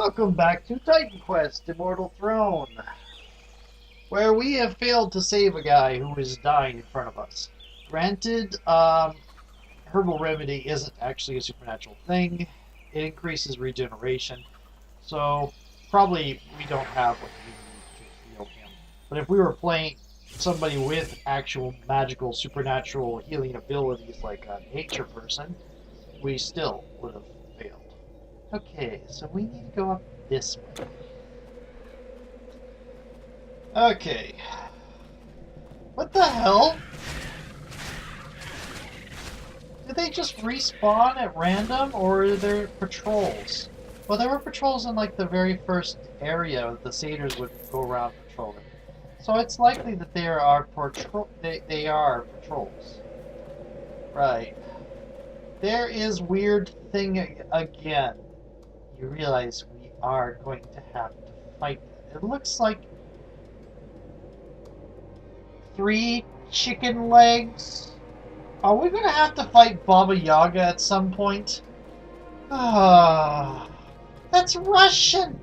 Welcome back to Titan Quest Immortal Throne, where we have failed to save a guy who is dying in front of us. Granted, herbal remedy isn't actually a supernatural thing. It increases regeneration, so probably we don't have what we need to heal him. But if we were playing somebody with actual magical supernatural healing abilities like a nature person, we still would have failed. Okay, so we need to go up this way. Okay. What the hell? Did they just respawn at random, or are there patrols? Well, there were patrols in like the very first area the satyrs would go around patrolling. So it's likely that there are they are patrols. Right. There is weird thing again. You realize we are going to have to fight. It looks like 3 chicken legs. Are we going to have to fight Baba Yaga at some point? Ah, that's Russian.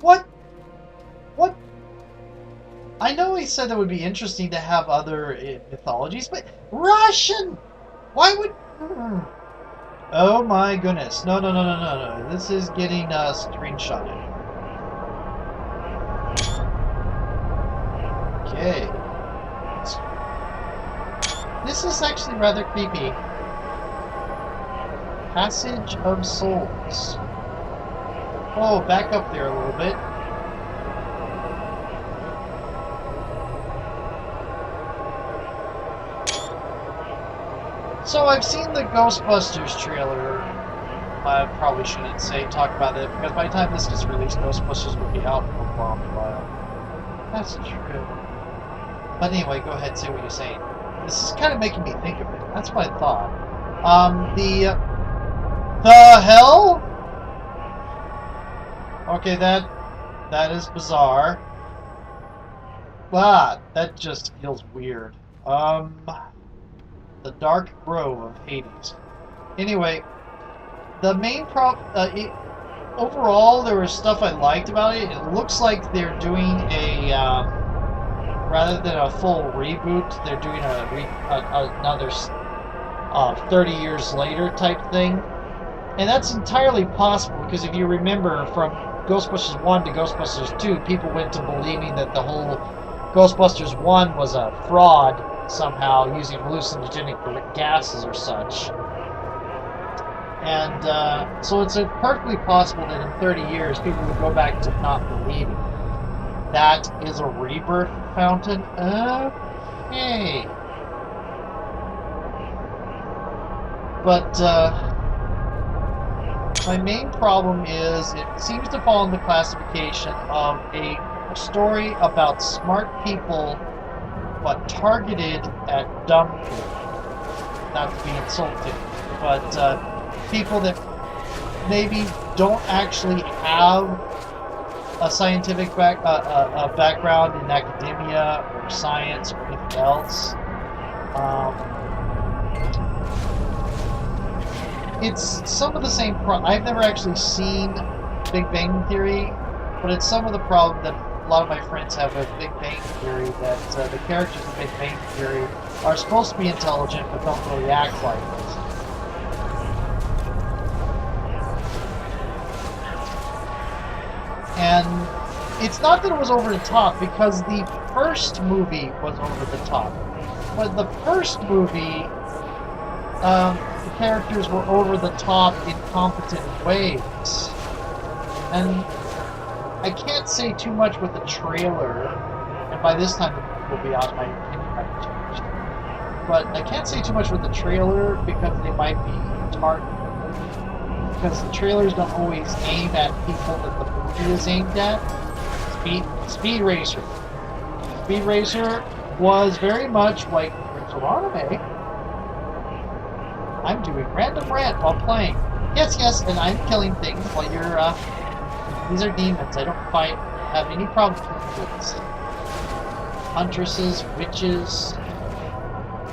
What? What? I know he said it would be interesting to have other mythologies, but Russian. Why would? Oh my goodness. No, no, no, no, no, no. This is getting screenshotted. Okay. This is actually rather creepy. Passage of Souls. Oh, back up there a little bit. So I've seen the Ghostbusters trailer. I probably shouldn't talk about it, because by the time this gets released, Ghostbusters will be out for a while. That's true. But anyway, go ahead and say what you're saying. This is kind of making me think of it. That's what I thought. The hell? Okay, that is bizarre. Ah, that just feels weird. The Dark Grove of Hades. Anyway, the main overall, there was stuff I liked about it. It looks like they're doing a, rather than a full reboot, they're doing another 30 years later type thing. And that's entirely possible, because if you remember from Ghostbusters 1 to Ghostbusters 2, people went to believing that the whole Ghostbusters 1 was a fraud somehow, using hallucinogenic gases or such. And so it's perfectly possible that in 30 years people would go back to not believing. That is a rebirth fountain? Okay. But my main problem is it seems to fall in the classification of a story about smart people but targeted at dumb people. Not to be insulting, but people that maybe don't actually have a scientific background in academia or science or anything else. It's some of the same I've never actually seen Big Bang Theory, but it's some of the problem that a lot of my friends have with Big Bang Theory, that the characters in Big Bang Theory are supposed to be intelligent but don't really act like it. And it's not that it was over the top, because the first movie was over the top. But the first movie, the characters were over the top in competent ways. And I can't say too much with the trailer, and by this time the movie will be out, my opinion might have changed. But I can't say too much with the trailer because they might be targeted. Because the trailers don't always aim at people that the movie is aimed at. Speed Racer. Speed Racer was very much like Deuteronomy. I'm doing random rant while playing. Yes, yes, and I'm killing things while you're, these are demons. I don't have any problem with this. Huntresses, witches,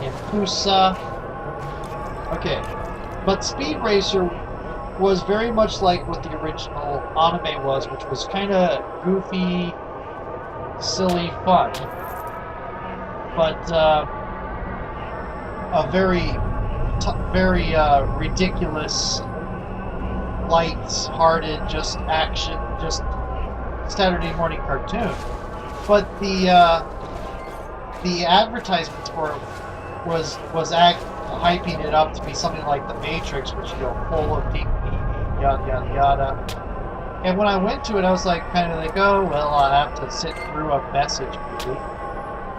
Impusa. Okay. But Speed Racer was very much like what the original anime was, which was kind of goofy, silly fun, but a very ridiculous, light-hearted, just action, just Saturday morning cartoon. But the advertisements for it was hyping it up to be something like The Matrix, which full of deep meaning, yada yada yada. And when I went to it, I was kind of like, oh well, I'll have to sit through a message movie.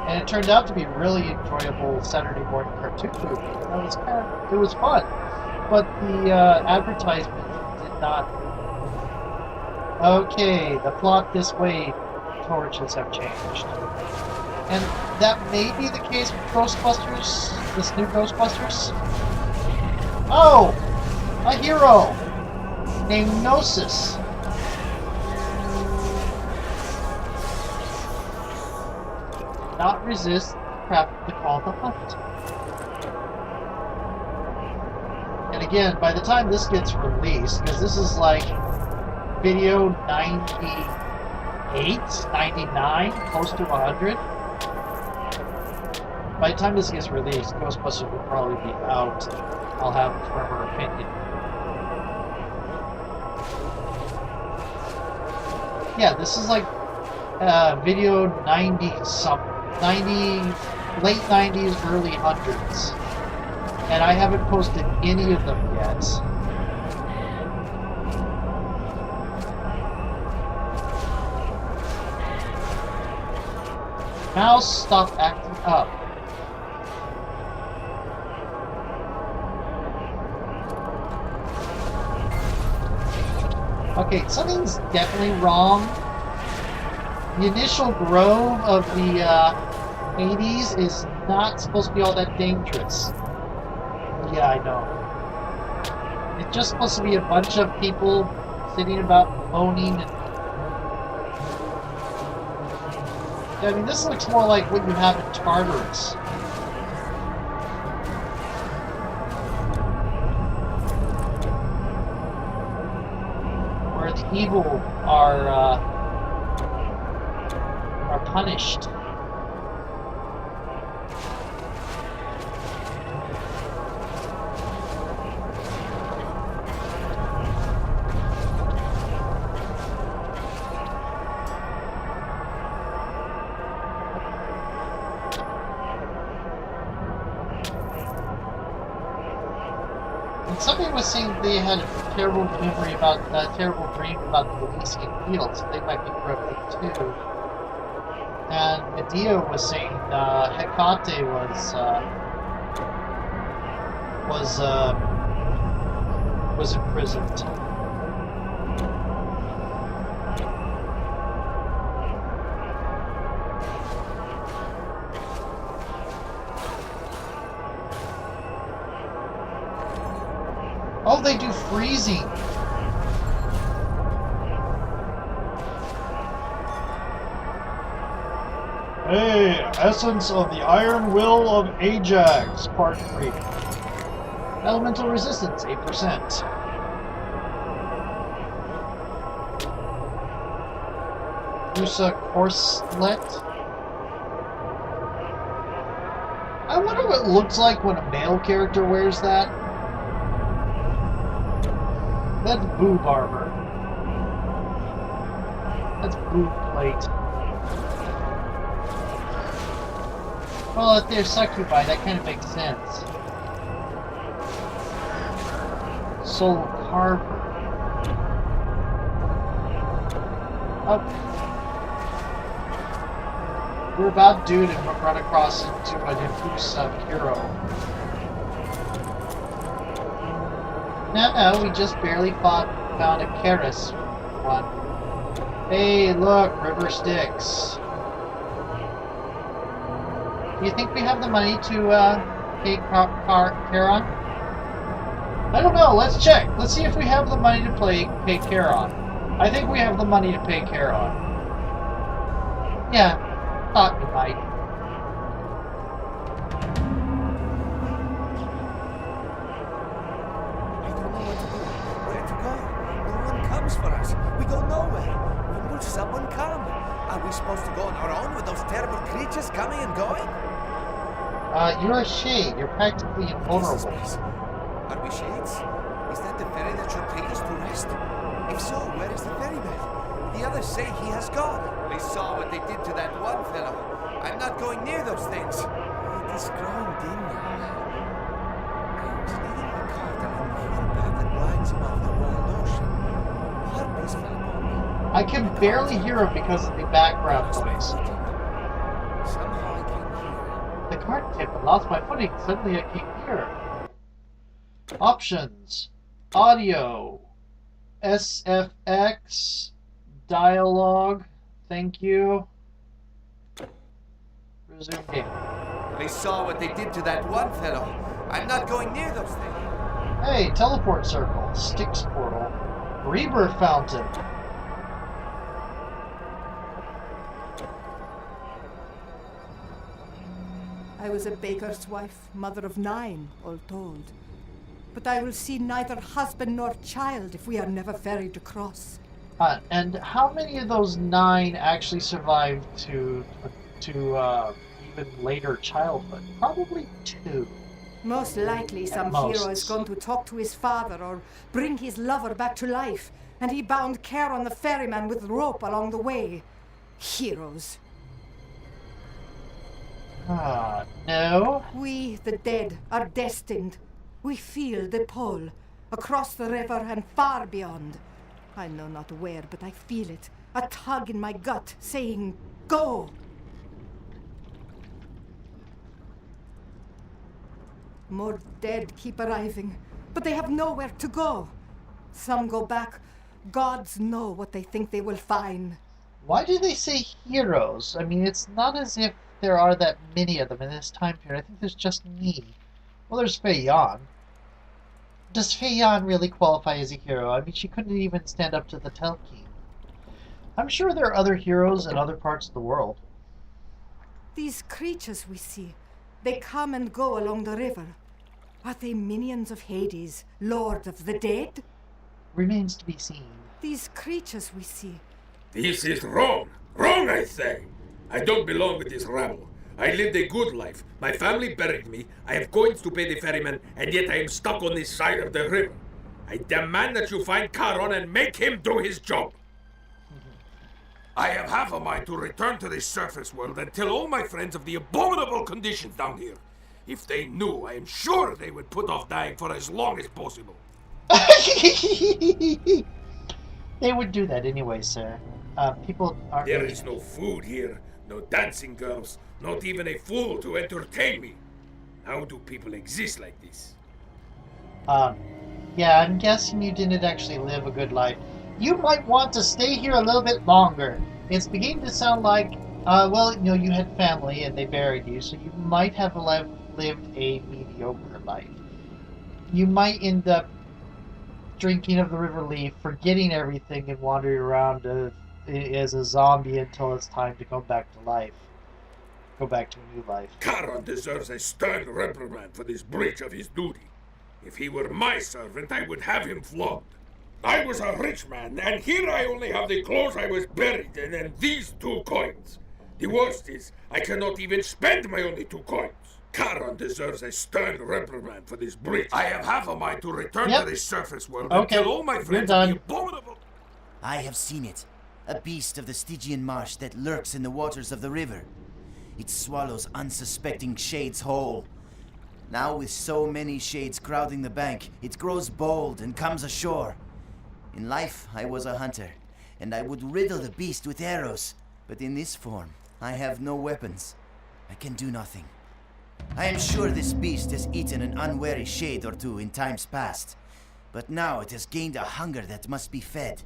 And it turned out to be a really enjoyable Saturday morning cartoon movie. And it was fun, but the advertisement did not. Okay, the plot this way. Torches have changed. And that may be the case with Ghostbusters, this new Ghostbusters. Oh! A hero! Named Gnosis. Did not resist the craft to call the hunt. And again, by the time this gets released, because this is video 98, 99, close to 100. By the time this gets released, Ghostbusters will probably be out. I'll have a firmer opinion. Yeah, this is video 90, late 90s, early 100s. And I haven't posted any of them yet. Mouse, stop acting up. Okay, something's definitely wrong. The initial grove of the 80s is not supposed to be all that dangerous. Yeah, I know. It's just supposed to be a bunch of people sitting about moaning and... I mean, this looks more like what you have in Tartarus. Where the evil are punished. Somebody was saying they had a terrible dream about the Elysian Fields. They might be corrupted too. And Medea was saying Hecate was imprisoned. Oh, they do freezing. Hey, Essence of the Iron Will of Ajax, Part 3. Elemental Resistance, 8%. Usa Corselet. I wonder what it looks like when a male character wears that. That's boob armor. That's boob plate. Well, if they're succubi, that kind of makes sense. Soul Carver. Oh. We're about due to run across into a Nefusa hero. No, we just barely found a Karis one. Hey, look, River Styx. Do you think we have the money to pay Charon? I don't know, let's check. Let's see if we have the money to pay Charon. I think we have the money to pay Charon. Yeah, thought we might. go nowhere. When will someone come? Are we supposed to go on our own with those terrible creatures coming and going? You're a shade. You're practically invulnerable. Are we shades? Is that the ferry that should take us to rest? If so, where is the ferryman? The others say he has gone. They saw what they did to that one fellow. I'm not going near those things. It is growing dim now. I was leading my cart along the hill path that winds above the wild ocean. Harpies fell upon me. I can barely hear him because of the background noise. Somehow I came here. The cart tipped and lost my footing. Suddenly I came here. Options. Audio. SFX. Dialogue. Thank you. Resume game. They saw what they did to that one fellow. I'm not going near those things. Hey, teleport circle. Styx portal. Rebirth fountain. I was a baker's wife, mother of 9, all told. But I will see neither husband nor child if we are never ferried across. And how many of those 9 actually survived to even later childhood? Probably 2. Most likely some hero is going to talk to his father or bring his lover back to life, and he bound care on the ferryman with rope along the way. Heroes. No. We, the dead, are destined. We feel the pull, across the river and far beyond. I know not where, but I feel it. A tug in my gut, saying, go! More dead keep arriving, but they have nowhere to go. Some go back. Gods know what they think they will find. Why do they say heroes? I mean, it's not as if there are that many of them in this time period. I think there's just me. Well, there's Fei Yan. Does Fei Yan really qualify as a hero? I mean, she couldn't even stand up to the Telki. I'm sure there are other heroes in other parts of the world. These creatures we see, they come and go along the river. Are they minions of Hades, lord of the dead? Remains to be seen. These creatures we see. This is wrong. Wrong, I say. I don't belong with this rabble. I lived a good life. My family buried me. I have coins to pay the ferryman, and yet I am stuck on this side of the river. I demand that you find Charon and make him do his job. I have half a mind to return to the surface world and tell all my friends of the abominable conditions down here. If they knew, I am sure they would put off dying for as long as possible. They would do that anyway, sir. People aren't... There is no food here, no dancing girls, not even a fool to entertain me. How do people exist like this? Yeah, I'm guessing you didn't actually live a good life. You might want to stay here a little bit longer. It's beginning to sound like, well, you know, you had family and they buried you, so you might have lived a mediocre life. You might end up drinking of the river leaf, forgetting everything, and wandering around as a zombie until it's time to come back to life. Go back to a new life. Charon deserves a stern reprimand for this breach of his duty. If he were my servant, I would have him flogged. I was a rich man, and here I only have the clothes I was buried in and these 2 coins. The worst is, I cannot even spend my only 2 coins. Charon deserves a stern reprimand for this breach. I have half a mind to return to the surface world and tell all my friends of the abominable... I have seen it. A beast of the Stygian marsh that lurks in the waters of the river. It swallows unsuspecting shades whole. Now with so many shades crowding the bank, it grows bold and comes ashore. In life, I was a hunter, and I would riddle the beast with arrows. But in this form, I have no weapons. I can do nothing. I am sure this beast has eaten an unwary shade or 2 in times past. But now it has gained a hunger that must be fed,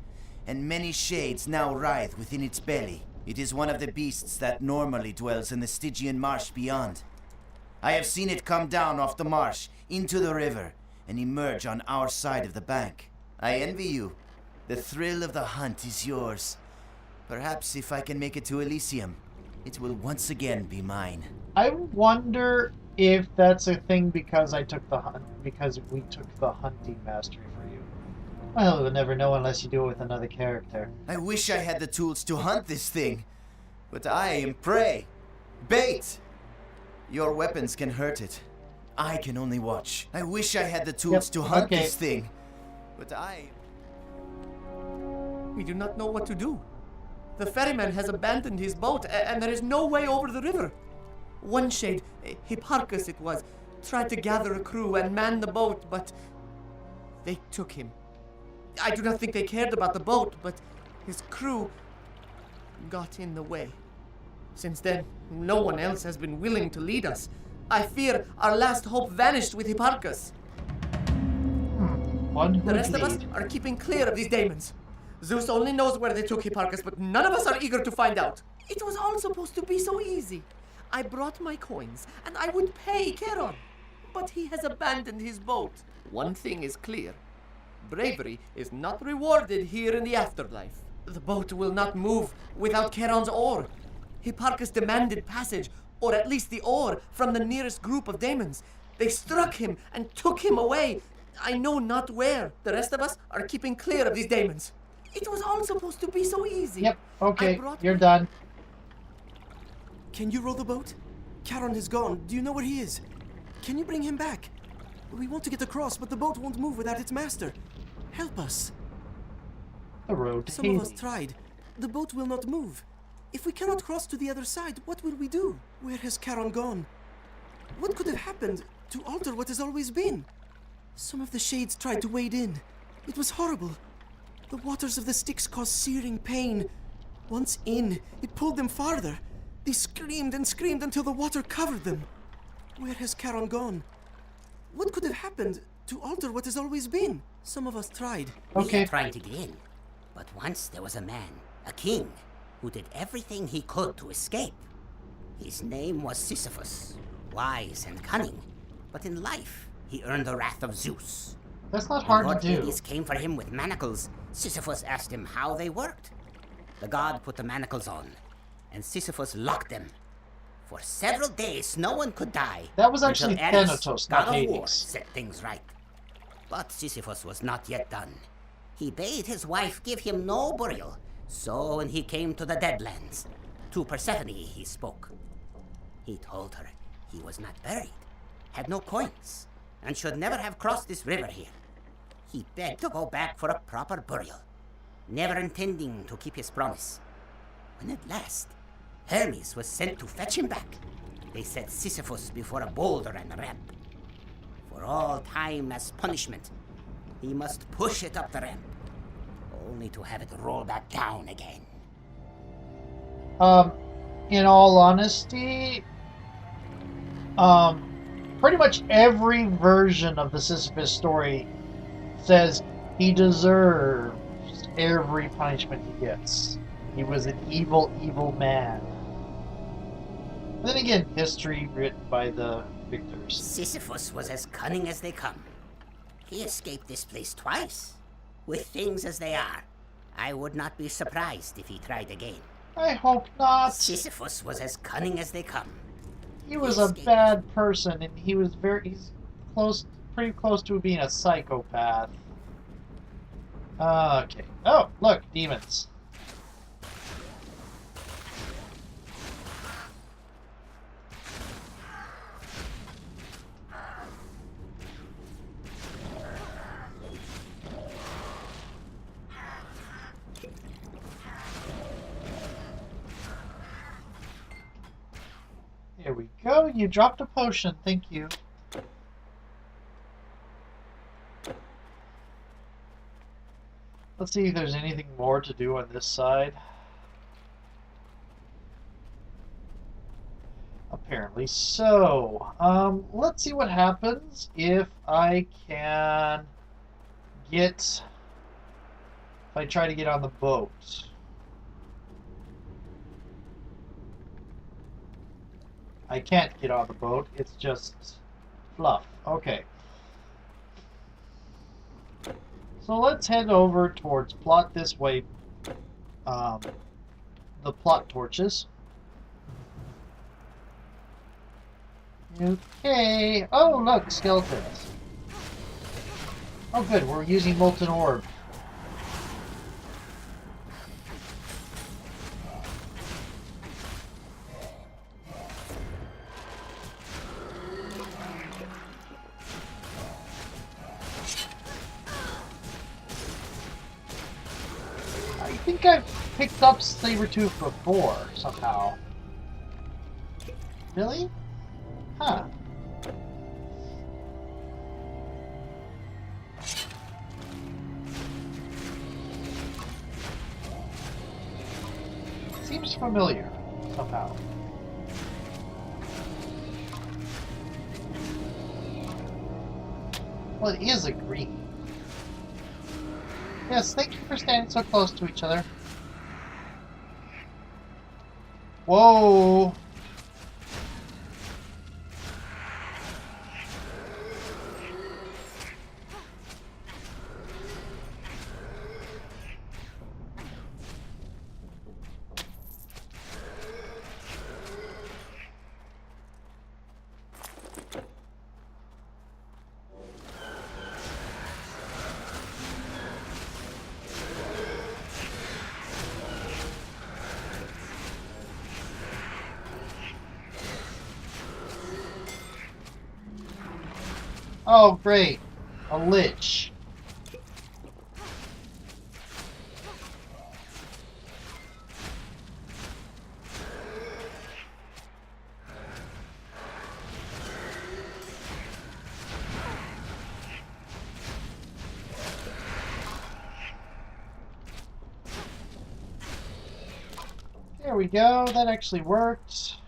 and many shades now writhe within its belly. It is one of the beasts that normally dwells in the Stygian marsh beyond. I have seen it come down off the marsh, into the river, and emerge on our side of the bank. I envy you. The thrill of the hunt is yours. Perhaps if I can make it to Elysium, it will once again be mine. I wonder if that's a thing because I took the hunt, because we took the hunting mastery for you. Well, you'll never know unless you do it with another character. I wish I had the tools to hunt this thing, but I am prey. Bait! Your weapons can hurt it. I can only watch. I wish I had the tools to hunt this thing, but I... We do not know what to do. The ferryman has abandoned his boat, and there is no way over the river. One shade, Hipparchus it was, tried to gather a crew and man the boat, but they took him. I do not think they cared about the boat, but his crew got in the way. Since then, no one else has been willing to lead us. I fear our last hope vanished with Hipparchus. The rest of us are keeping clear of these daemons. Zeus only knows where they took Hipparchus, but none of us are eager to find out. It was all supposed to be so easy. I brought my coins, and I would pay Charon. But he has abandoned his boat. One thing is clear. Bravery is not rewarded here in the afterlife. The boat will not move without Charon's oar. Hipparchus demanded passage, or at least the oar, from the nearest group of daemons. They struck him and took him away. I know not where. The rest of us are keeping clear of these daemons. It was all supposed to be so easy. Yep, okay, you're done. Can you row the boat? Charon is gone. Do you know where he is? Can you bring him back? We want to get across, but the boat won't move without its master. Help us. The road to Some of us Hades. tried. The boat will not move. If we cannot cross to the other side, what will we do? Where has Charon gone? What could have happened to alter what has always been? Some of the shades tried to wade in. It was horrible. The waters of the Styx caused searing pain. Once in, it pulled them farther. They screamed and screamed until the water covered them. Where has Charon gone? What could have happened to alter what has always been? Some of us tried. Okay. We tried to get in, but once there was a man, a king, who did everything he could to escape. His name was Sisyphus, wise and cunning, but in life he earned the wrath of Zeus. That's not When hard Lord to do. Hades came for him with manacles, Sisyphus asked him how they worked. The god put the manacles on, and Sisyphus locked them. For several days, no one could die. That was actually until Ares, Thanatos, god not of war, Hades. set things right. But Sisyphus was not yet done. He bade his wife give him no burial, so when he came to the Deadlands, to Persephone he spoke. He told her he was not buried, had no coins, and should never have crossed this river here. He begged to go back for a proper burial, never intending to keep his promise. When at last, Hermes was sent to fetch him back, they set Sisyphus before a boulder and a ramp. For all time as punishment, he must push it up the ramp, only to have it roll back down again. In all honesty, pretty much every version of the Sisyphus story says he deserves every punishment he gets. He was an evil, evil man. Then again, history written by the victors. Sisyphus was as cunning as they come. He escaped this place twice. With things as they are, I would not be surprised if he tried again. I hope not. Sisyphus was as cunning as they come. He was a bad person, and he's pretty close to being a psychopath. Okay. Oh, look, demons. There we go. You dropped a potion. Thank you. Let's see if there's anything more to do on this side. Apparently so. Let's see what happens if I can get... If I try to get on the boat. I can't get on the boat. It's just fluff. Okay. So let's head over towards plot this way. The plot torches. Okay. Oh, look, skeletons. Oh, good. We're using molten orb. I think I've picked up Sabretooth before, somehow. Really? Huh. Seems familiar, somehow. Well, it is a green. Yes, thank you for standing so close to each other. Whoa! Oh, great. A lich. There we go. That actually worked.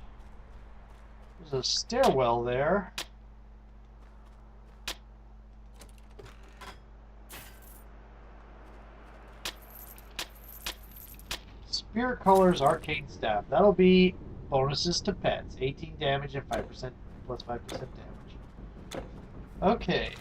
There's a stairwell there. Spirit Colors Arcane Staff. That'll be bonuses to pets. 18 damage and 5% plus 5% damage. Okay.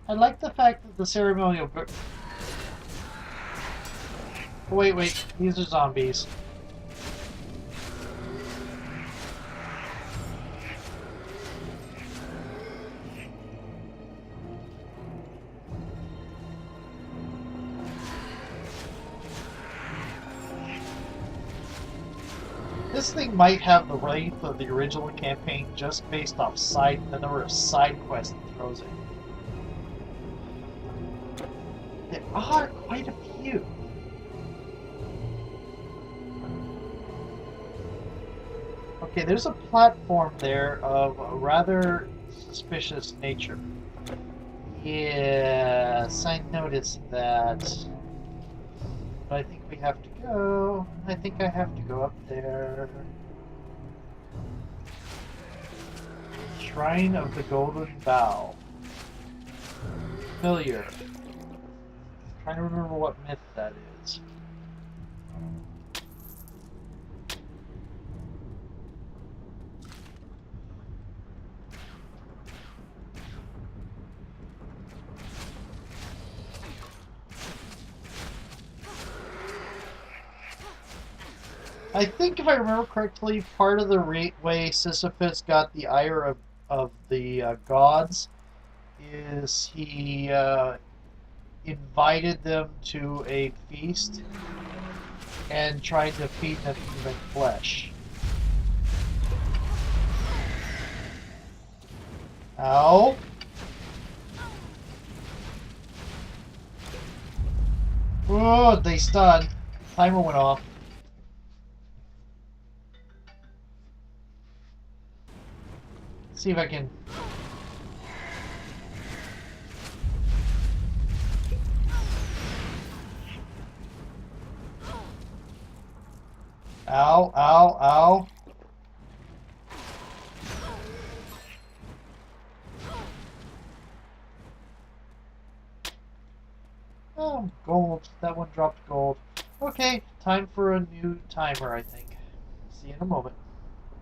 I like the fact that the ceremonial... Wait, these are zombies. This thing might have the length of the original campaign just based off the number of side quests it throws in. There are quite a few. Okay, there's a platform there of a rather suspicious nature. Yes, I noticed that. But I think we have to go. I think I have to go up there. Shrine of the Golden Bough. Familiar. Trying to remember what myth that is. I think if I remember correctly, part of the way Sisyphus got the ire of the gods is he invited them to a feast and tried to feed them human flesh. Ow! Oh, they stunned. Timer went off. See if I can... Ow, ow, ow. Oh, gold. That one dropped gold. Okay, time for a new timer, I think. See you in a moment.